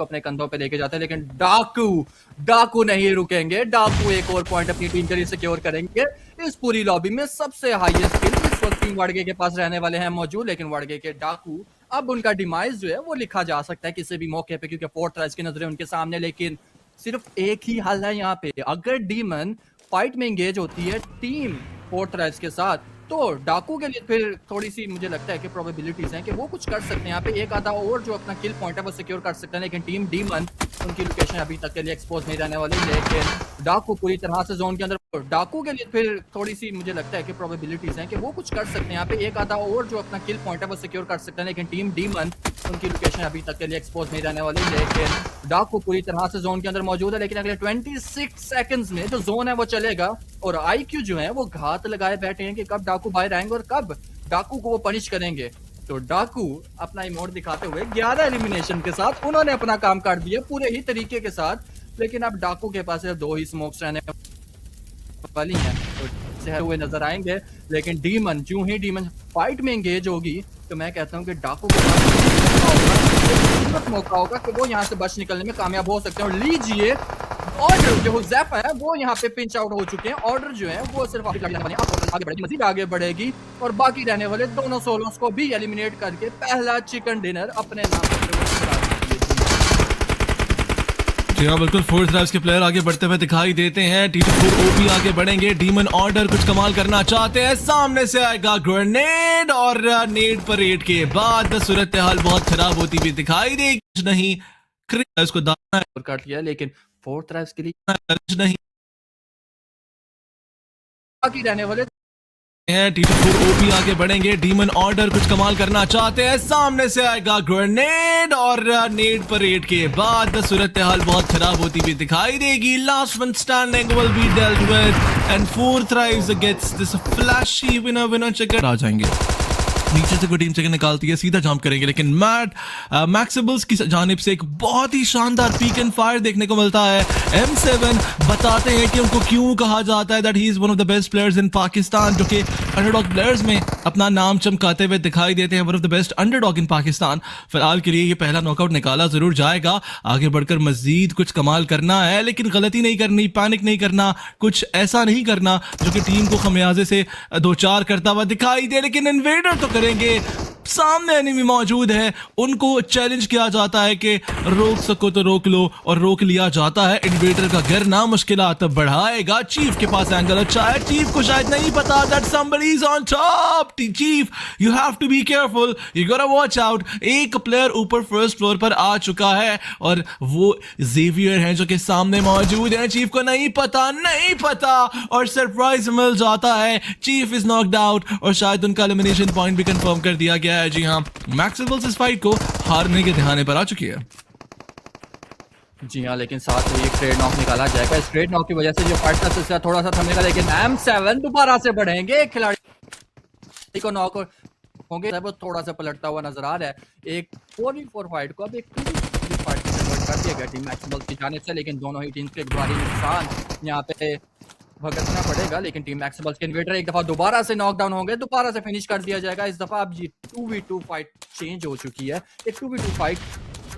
अपने कंधों पे लेके जाते हैं, लेकिन डाकू नहीं रुकेंगे। डाकू एक और पॉइंट अपनी टीम के लिए सिक्योर करेंगे। इस पूरी लॉबी में सबसे हाईएस्ट किल इस वक्त टीम वाड़गे के पास रहने वाले हैं मौजूद, लेकिन वाड़गे के डाकू अब उनका डिमाइस जो है वो लिखा जा सकता है किसी भी मौके पे, क्योंकि फोर्थ राइज की नजरें उनके सामने। लेकिन सिर्फ एक ही हल है यहाँ पे, अगर डीमन फाइट में एंगेज होती है टीम फोर्थ राइज के साथ, तो डाकू के लिए फिर थोड़ी सी मुझे लगता है कि प्रोबेबिलिटीज हैं कि वो कुछ कर सकते हैं यहाँ पे, एक आधा और जो अपना किल पॉइंट है वो सिक्योर कर सकते हैं। लेकिन टीम डीमन उनकी लोकेशन अभी तक के लिए एक्सपोज नहीं रहने वाली, लेकिन डाकू पूरी तरह से जोन के अंदर। डाकू के लिए फिर थोड़ी सी मुझे लगता है कि प्रोबेबिलिटीज हैं कि वो कुछ कर सकते हैं यहाँ पे, एक आधा और जो अपना किल पॉइंट है वो सिक्योर कर सकते हैं। लेकिन टीम डीमन उनकी लोकेशन अभी तक के लिए एक्सपोज नहीं रहने वाली, लेकिन डाकू पूरी तरह से जोन के अंदर मौजूद है। लेकिन अगले 26 सेकंड्स में जो जोन है वो चलेगा, और आईक्यू जो है वो घात लगाए बैठे हैं कि कब डाकू बाहर आएंगे और कब डाकू को वो पनिश करेंगे। तो डाकू अपना इमोट दिखाते हुए 11 एलिमिनेशन के साथ उन्होंने अपना काम कर दिया पूरे ही तरीके के साथ। लेकिन अब डाकू के पास 2 ही स्मोक्स रहने वाली हैं, तो हुए नजर आएंगे। लेकिन डीमन जो ही डीमन फाइट में एंगेज होगी, तो मैं कहता हूं कि डाकू के पास मौका होगा कि वो यहाँ से बच निकलने में कामयाब हो सकते हैं। और लीजिए ऑर्डर जो जैप है वो यहाँ पे पिंच आउट हो चुके हैं। ऑर्डर जो है वो सिर्फ आगे बढ़ेगी, मजीद आगे बढ़ेगी, और बाकी रहने वाले दोनों सोलोस को भी एलिमिनेट करके पहला चिकन डिनर अपने नाम जी हाँ बिल्कुल। फोर्थ राइज के प्लेयर आगे बढ़ते हुए दिखाई देते हैं। T24 ओपी आगे बढ़ेंगे। डीमन ऑर्डर कुछ कमाल करना चाहते हैं। सामने से आएगा ग्रेनेड, और नेड परेड के बाद सूरत हाल बहुत खराब होती हुई दिखाई देगी। नहीं इसको दाना काट लिया, लेकिन फोर्थ राइज के लिए नहीं बाकी रहने वाले हैं। T24 ओपी आगे बढ़ेंगे। डीमन ऑर्डर कुछ कमाल करना चाहते हैं। सामने से आएगा ग्रेनेड, और नेड परेड के बाद सूरत हाल बहुत खराब होती हुई दिखाई देगी। Last one standing will be dealt with, and fourth rise gets this flashy winner chicken. आ जाएंगे नीचे से कोई टीम चिकन निकालती है, सीधा जंप करेंगे। लेकिन मैक्सिबल्स की जानिब से एक बहुत ही शानदार पीक एंड फायर देखने को मिलता है। M7 बताते हैं कि उनको क्यों कहा जाता है that he is one of the best players in Pakistan, जो कि अंडरडॉग प्लेयर्स में अपना नाम चमकाते हुए दिखाई देते हैं। One of the best underdog in Pakistan. फिलहाल के लिए ये पहला नॉकआउट निकाला जरूर जाएगा। आगे बढ़कर मजीद कुछ कमाल करना है, लेकिन गलती नहीं करनी, पैनिक नहीं करना, कुछ ऐसा नहीं करना जो कि टीम को खमियाजे से 2-4 करता हुआ दिखाई दे। लेकिन इन्वेडर तो करेंगे, सामने एनिमी मौजूद है, उनको चैलेंज किया जाता है कि रोक सको तो रोक लो, और रोक लिया जाता है। इन्वेडर का गिरना मुश्किलात बढ़ाएगा। चीफ के पास एंगल अच्छा है। चीफ को शायद नहीं पता that somebody is on top. Chief you have to be careful, you gotta watch out. एक प्लेयर ऊपर फर्स्ट फ्लोर पर आ चुका है, और वो जेवियर हैं जो कि सामने मौजूद हैं। चीफ को नहीं पता, और सरप्राइज मिल जाता है। चीफ इज नॉक्ड आउट, और शायद उनका एलिमिनेशन पॉइंट भी कंफर्म कर दिया गया है। जी हाँ, मैक्सिबल्स इस फाइट को हारने के ध्यान पर आ चुकी है। जी हाँ, लेकिन साथ में एक ट्रेड नॉक निकाला जाएगा। इस ट्रेड नॉक की वजह से जो फाइट का सिलसिला थोड़ा सा थमेगा, लेकिन M7 दोबारा से बढ़ेंगे। एक खिलाड़ी को नॉक होंगे, वो थोड़ा सा पलटता हुआ नजर आ रहा है। एक 4v4 फाइट को अब एक 2v2 फाइट में कन्वर्ट कर दिया गया टीम मैक्सिमल्स की जानिब से, लेकिन दोनों ही टीम के एक भारी नुकसान यहाँ पे भुगतना पड़ेगा। लेकिन टीम मैक्सिमल्स के इन्वेडर एक दफा दोबारा से नॉकडाउन होंगे, दोबारा से फिनिश कर दिया जाएगा। इस दफा अब जी 2v2 फाइट चेंज हो चुकी है। एक 2v2 फाइट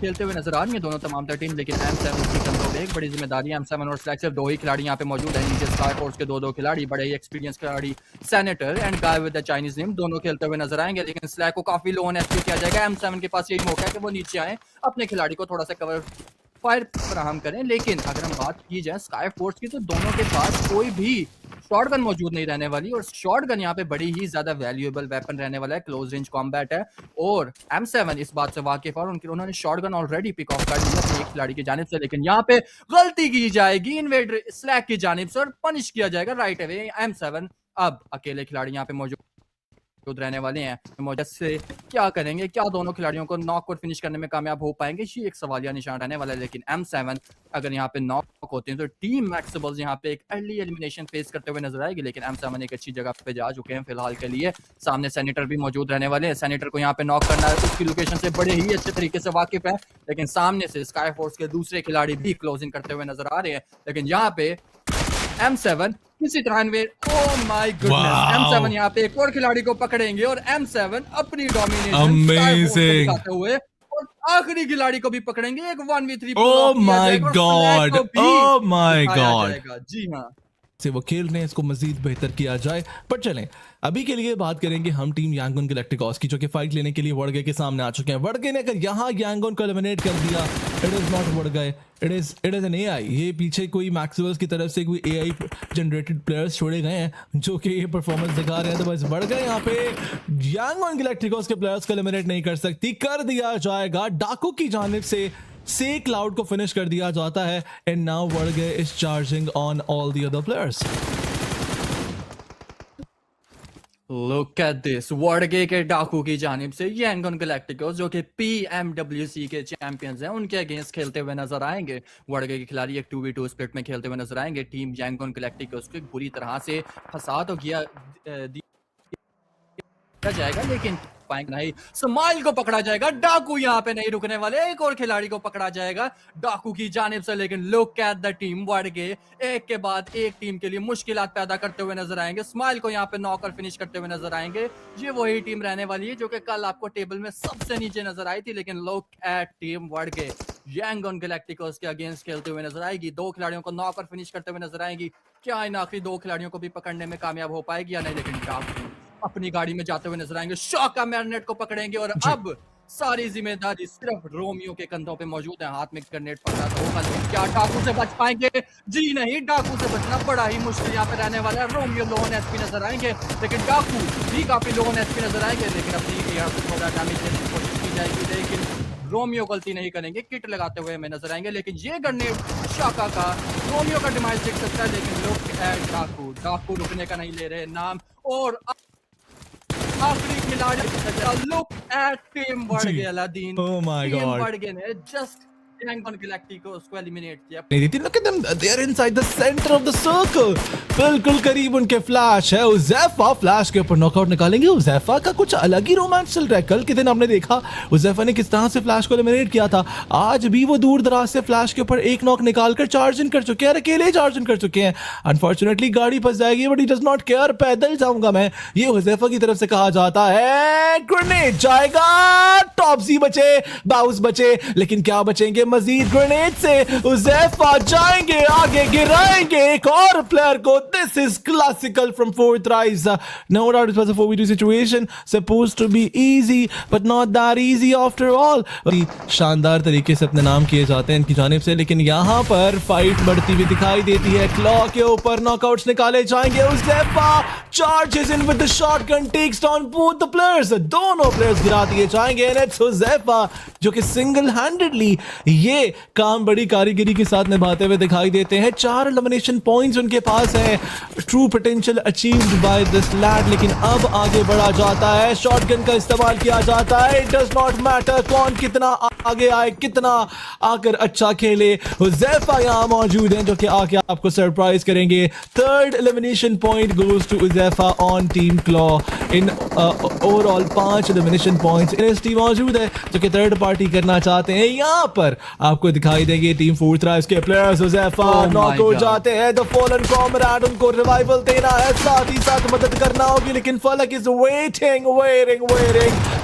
खेलते हुए नजर आ रही है दोनों तमाम टीम, लेकिन M7 की कंट्रोल एक बड़ी जिम्मेदारी है। M7 और स्लैक सिर्फ 2 ही खिलाड़ी यहाँ पे मौजूद है। नीचे स्काई फोर्स के 2 खिलाड़ी, बड़े ही एक्सपीरियंस खिलाड़ी senator and guy with the Chinese name, दोनों खेलते हुए नजर आएंगे। लेकिन स्लैक को काफी लो ऑन एचपी किया जाएगा। M7 के पास यही मौका है कि वो नीचे आए, अपने खिलाड़ी को थोड़ा सा कवर फायर फराहम करें। लेकिन अगर हम बात की जाए स्काई फोर्स की, तो दोनों के पास कोई भी शॉटगन मौजूद नहीं रहने वाली, और शॉटगन यहाँ पे बड़ी ही ज्यादा वैल्यूएबल वेपन रहने वाला है। क्लोज रेंज कॉम्बैट है, और M7 इस बात से वाकिफ है, और उन्होंने शॉटगन ऑलरेडी पिक ऑफ कर लिया अपने एक खिलाड़ी की जानिब से। लेकिन यहाँ पे गलती की जाएगी इन्वेडर स्लैक की जानिब से, और पनिश किया जाएगा राइट अवे। M7 अब अकेले खिलाड़ी यहाँ पे मौजूद रहने वाले हैं। मौजूद से क्या करेंगे, क्या दोनों खिलाड़ियों को नॉक और फिनिश करने में कामयाब हो पाएंगे, ये एक सवालिया निशान रहने वाला है। लेकिन M7 अगर यहाँ पे नॉक होते हैं, तो टीम मैक्सिबल्स यहाँ पे एक अर्ली एलिमिनेशन फेस करते हुए नजर आएगी। लेकिन M7 एक अच्छी जगह पे जा चुके हैं फिलहाल के लिए। सामने सेनेटर भी मौजूद रहने वाले हैं। सेनेटर को यहाँ पे नॉक करना है, उसकी लोकेशन से बड़े ही अच्छे तरीके से वाकिफ है। लेकिन सामने से स्काई फोर्स के दूसरे खिलाड़ी भी क्लोजिंग करते हुए नजर आ रहे हैं। लेकिन यहाँ पे M7 किसी तरह ओह माय गुडनेस, M7 यहाँ पे एक और खिलाड़ी को पकड़ेंगे, और M7 अपनी डोमिनेशन दिखाते हुए और आखिरी खिलाड़ी को भी पकड़ेंगे, एक 1v3 Oh my God! Oh my God! जाएगा। जी हाँ, से वो खेल रहे हैं, इसको मजीद बेहतर किया जाए। पर चलें, अभी के लिए बात करेंगे हम टीम यांगन गैलेक्टिकोस की, जो कि फाइट लेने के लिए वर्गे के सामने आ चुके हैं। वर्गे ने अगर यहाँ यांगन को एलिमिनेट कर दिया, इट इज नॉट वर्गे, इट इज एन एआई। ये पीछे कोई मैक्सवेल्स की तरफ से कोई एआई जनरेटेड प्लेयर्स छोड़े गए हैं जो कि ये परफॉर्मेंस दिखा रहे हैं। तो बस वर्गे यहाँ पे यांगन गैलेक्टिकोस के प्लेयर्स को एलिमिनेट नहीं कर सकती, कर दिया जाएगा डाकू की जानिब से क्लाउड को फिनिश कर दिया जाता है। एंड नाउ वर्गे is charging on all the other players. Look at this, वर्गे के डाकू की जानिब से यांगन गैलेक्टिकोस जो कि PMWC के चैंपियंस हैं, उनके अगेंस्ट खेलते हुए नजर आएंगे। वर्गे के खिलाड़ी एक 2v2 स्प्लिट में खेलते हुए नजर आएंगे। टीम यांगन गैलेक्टिकोस को बुरी तरह से फंसा तो दिया जाएगा, लेकिन पाएंगे नहीं। स्माइल को पकड़ा जाएगा, डाकू यहाँ पे नहीं रुकने वाले, एक और खिलाड़ी को पकड़ा जाएगा डाकू की जानिब से। लेकिन लुक एट द टीम वर्गे, एक के बाद एक टीम के लिए मुश्किलात पैदा करते हुए नजर आएंगे। स्माइल को यहाँ पे नॉकर फिनिश करते हुए नजर आएंगे। ये वही टीम रहने वाली है जो कि कल आपको टेबल में सबसे नीचे नजर आई थी। लेकिन लुक एट टीम वर्गे यांगन गैलेक्टिकोस के अगेंस्ट खेलते हुए नजर आएगी। दो खिलाड़ियों को नॉकर फिनिश करते हुए नजर आएगी। क्या इन आखिरी दो खिलाड़ियों को भी पकड़ने में कामयाब हो पाएगी या नहीं? लेकिन डाकू अपनी गाड़ी में जाते हुए नजर आएंगे, शॉका मैरिनेट को पकड़ेंगे और अब सारी जिम्मेदारी सिर्फ रोमियो के कंधों पे मौजूद है। हाथ में ग्रेनेड पकड़ा तो होगा, लेकिन क्या डाकू से बच पाएंगे? जी नहीं, डाकू से बचना बड़ा ही मुश्किल यहाँ पे रहने वाला है। रोमियो लो ऑन एचपी नजर आएंगे, लेकिन डाकू भी काफी लो ऑन एचपी नजर आएंगे। लेकिन अपनी एआर से थोड़ा डैमेज देने की कोशिश की जाएगी, लेकिन रोमियो गलती नहीं करेंगे, किट लगाते हुए हमें नजर आएंगे। लेकिन ये ग्रेनेड शाका का रोमियो का डिमाइस दिख सकता है, लेकिन लुक एट डाकू, डाकू रुकने का नहीं ले रहे नाम। और आखिरी खिलाड़ी, लुक एट टीम वर्गे Aladdin. Oh my God. Team वर्गे ने जस्ट यांगन गैलेक्टिकोस को एलिमिनेट किया। look at them, they are inside the center of the circle, बिल्कुल करीब उनके फ्लैश है। उज़ैफा फ्लैश के ऊपर नॉकआउट निकालेंगे। उज़ैफा का कुछ अलग ही रोमांस चल रहा है। कल के दिन हमने देखा उज़ैफा ने किस तरह से फ्लैश को एलिमिनेट किया था। आज भी वो दूर दराज से फ्लैश के ऊपर एक नॉक निकालकर चार्ज इन कर चुके हैं, अकेले चार्ज इन कर चुके हैं। अनफॉर्चुनेटली गाड़ी फंस जाएगी, but he does not care, पैदल जाऊंगा मैं, ये उज़ैफा की तरफ से कहा जाता है। ग्रेनेड जाएगा, टॉपसी बचे, बाउस बचे, लेकिन क्या बचेंगे मजीद ग्रेनेड से? उज़ैफा जाएंगे आगे, गिराएंगे एक और प्लेयर को। This is classical from fourth rise. No doubt it was a 4v2 situation, supposed to be easy but not that easy after all. शानदार तरीके से अपने नाम किए जाते हैं इनकी जानिब से, लेकिन यहां पर फाइट बढ़ती हुई दिखाई देती है। क्लॉ के ऊपर नॉकआउट्स निकाले जाएंगे। Uzaifa charges in with the shotgun, takes down both the players, दोनों प्लेयर्स गिरा दिए जाएंगे। एंड इट्स उज़ैफा जो कि सिंगल हैंडेडली ये काम बड़ी कारीगरी के साथ निभाते हुए दिखाई देते हैं। 4 एलिमिनेशन पॉइंट्स उनके पास है। True potential achieved by this lad, लेकिन अब आगे बढ़ा जाता है, शॉटगन का इस्तेमाल किया जाता है। इट डज नॉट मैटर कौन कितना आगे आए, कितना आकर अच्छा खेले, उज़ैफा यहां मौजूद हैं जो कि आके आपको सरप्राइज करेंगे। Third elimination point goes to Uzaifa on team claw. In overall 5 elimination points NST मौजूद है जो कि थर्ड पार्टी करना चाहते हैं। यहां पर आपको दिखाई देंगे टीम फोर्थ राइज के प्लेयर्स। उज़ैफा नॉक हो जाते हैं। द फॉलन कॉमरेड, उनको रिवाइवल देना है, साथ ही साथ मदद करना होगी, लेकिन Falak is waiting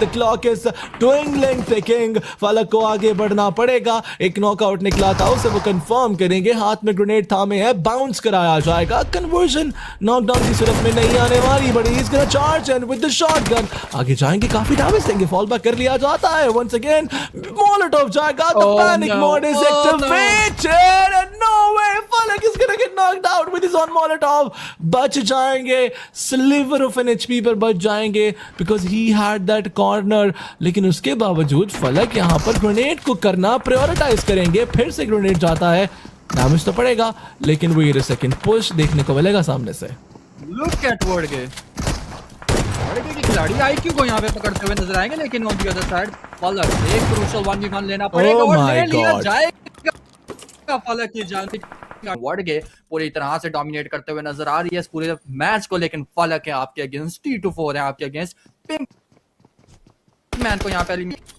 the clock is twinkling ticking. Falak को आगे बढ़ना पड़ेगा। एक नॉकआउट निकला था, उसे वो कंफर्म करेंगे। हाथ में ग्रेनेड थामे है, बाउंस कराया जाएगा। कन्वर्जन नॉकडाउन की सूरत में नहीं आने वाली, but he is gonna charge and with the shotgun आगे जाएंगे, काफी डैमेज देंगे। फॉल बैक कर लिया जाता है। वंस अगेन मोलोटोव जाएगा। The panic mode is activated and no way, Falak is gonna get knocked out with his own Molotov. बच जाएंगे, स्लिवर ऑफ एन एचपी पर बच जाएंगे because he had that corner. लेकिन उसके बावजूद फलक यहां पर ग्रेनेड को करना प्रायोरिटाइज करेंगे। फिर से ग्रेनेड जाता है, डैमेज तो पड़ेगा, लेकिन वेट अ सेकंड, पुश देखने को मिलेगा सामने से। लुक एट वर्गे की खिलाड़ी आईक्यू को यहाँ पे पकड़ते हुए नजर आएंगे, लेकिन ऑन द अदर साइड फलक एक क्रूशियल 1v1 लेना पड़ेगा और ले लिया जाएगा। फलक की जान वर्गे पूरी तरह से डोमिनेट करते हुए नजर आ रही है इस पूरे मैच को, लेकिन फलक है आपके अगेंस्ट, T24 है आपके अगेंस्ट। मैन को यहाँ पे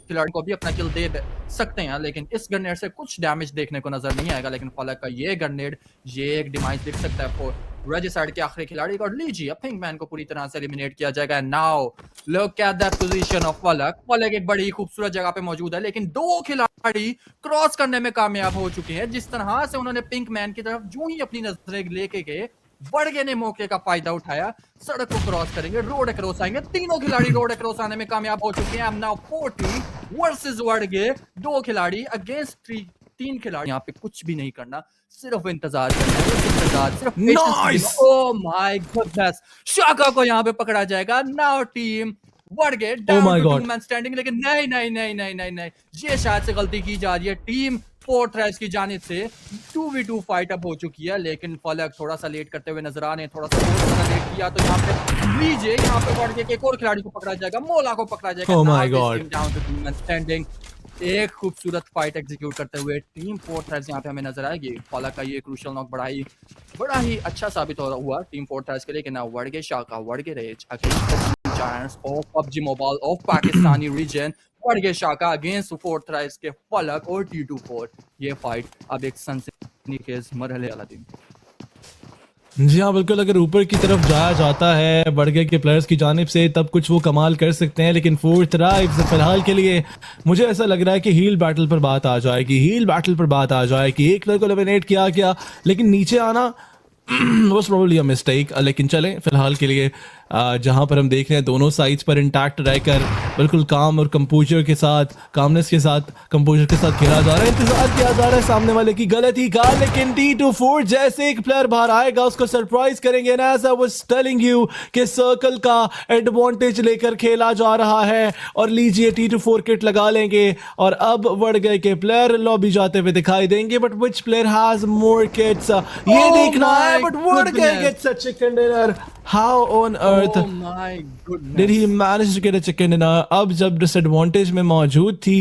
खिलाड़ी को भी अपना किल दे सकते हैं, लेकिन इस ग्रेनेड से कुछ डैमेज देखने को नजर नहीं आएगा। लेकिन फलक का ये ग्रेनेड ये एक डिमाइस दिख सकता है फॉर रेजिसाइड के आखिरी खिलाड़ी को। लीजिए पिंक मैन को पूरी तरह से एलिमिनेट किया जाएगा। Now look at the position of फलक। फलक एक बड़ी खूबसूरत जगह पे मौजूद है, लेकिन दो खिलाड़ी क्रॉस करने में कामयाब हो चुके हैं। जिस तरह से उन्होंने पिंक मैन की तरफ जो ही अपनी नजरें लेके गए, वर्गे ने मौके का फायदा उठाया, सड़क को क्रॉस करेंगे, रोड क्रॉस आएंगे। तीनों खिलाड़ी रोड क्रॉस आने में कामयाब हो चुके हैं। नाउ 40 वर्सेस वर्गे, दो खिलाड़ी अगेंस्ट तीन खिलाड़ी। यहाँ पे कुछ भी नहीं करना, सिर्फ इंतजार करना है, सिर्फ इंतजार, सिर्फ Nice! Oh my goodness, Shaka को यहाँ पे पकड़ा जाएगा। नाउ टीम वर्गे Oh my down to God. Two man standing. लेकिन नहीं नहीं नहीं नहीं नहीं नहीं, ये शायद से गलती की जा रही है टीम फोर्ट्रेस की जानिब से। 2v2 फाइट अब हो चुकी है, लेकिन फलक थोड़ा सा लेट करते हुए नजर आ रहे हैं। थोड़ा सा लेट किया तो यहाँ पे लीजिए, यहाँ पे वर्गे के एक और खिलाड़ी को पकड़ा जाएगा, मोला को पकड़ा जाएगा। Oh my God. Down to two man standing. एक खूबसूरत फाइट एग्जीक्यूट करते हुए टीम फोर्ट्रेस यहाँ पे हमें नजर आएगी। फलक का ये क्रूशियल नॉक बड़ा ही अच्छा साबित हो रहा हुआ टीम फोर्ट्रेस के लिए। ना वर्गे शाका, वर्गे rage against Giants of PUBG Mobile of Pakistani region, वर्गे शाका अगेंस्ट फोर्ट्रेस के फलक और T24। ये फाइट अब एक सनसनीखेज मरहले वाला दिन। जी हाँ बिल्कुल, अगर ऊपर की तरफ जाया जाता है बड़गे के प्लेयर्स की जानिब से तब कुछ वो कमाल कर सकते हैं, लेकिन फोर्थ राइव फिलहाल के लिए मुझे ऐसा लग रहा है कि हील बैटल पर बात आ जाएगी। एक प्लेयर को एलिमिनेट किया गया, लेकिन नीचे आना was probably a mistake। लेकिन चलें फिलहाल के लिए जहां पर हम देख रहे हैं दोनों साइड्स पर इंटैक्ट रहकर बिल्कुल काम और कंपोजर के साथ कंपोजर के साथ खेला जा रहा है। इंतजार किया जा रहा है सामने वाले की गलती का, लेकिन T24 जैसे एक प्लेयर बाहर आएगा उसको सरप्राइज करेंगे। As I was telling you कि सर्कल का एडवांटेज लेकर खेला जा रहा है, और लीजिए T24 किट लगा लेंगे और अब बढ़ गए के प्लेयर लॉबी जाते हुए दिखाई देंगे। But which player has more kits, ये देखना है। बट बढ़ गए gets a chicken dinner. How on earth Oh my goodness. Did he manage to get a chicken dinner? अब जब डिसएडवांटेज में मौजूद थी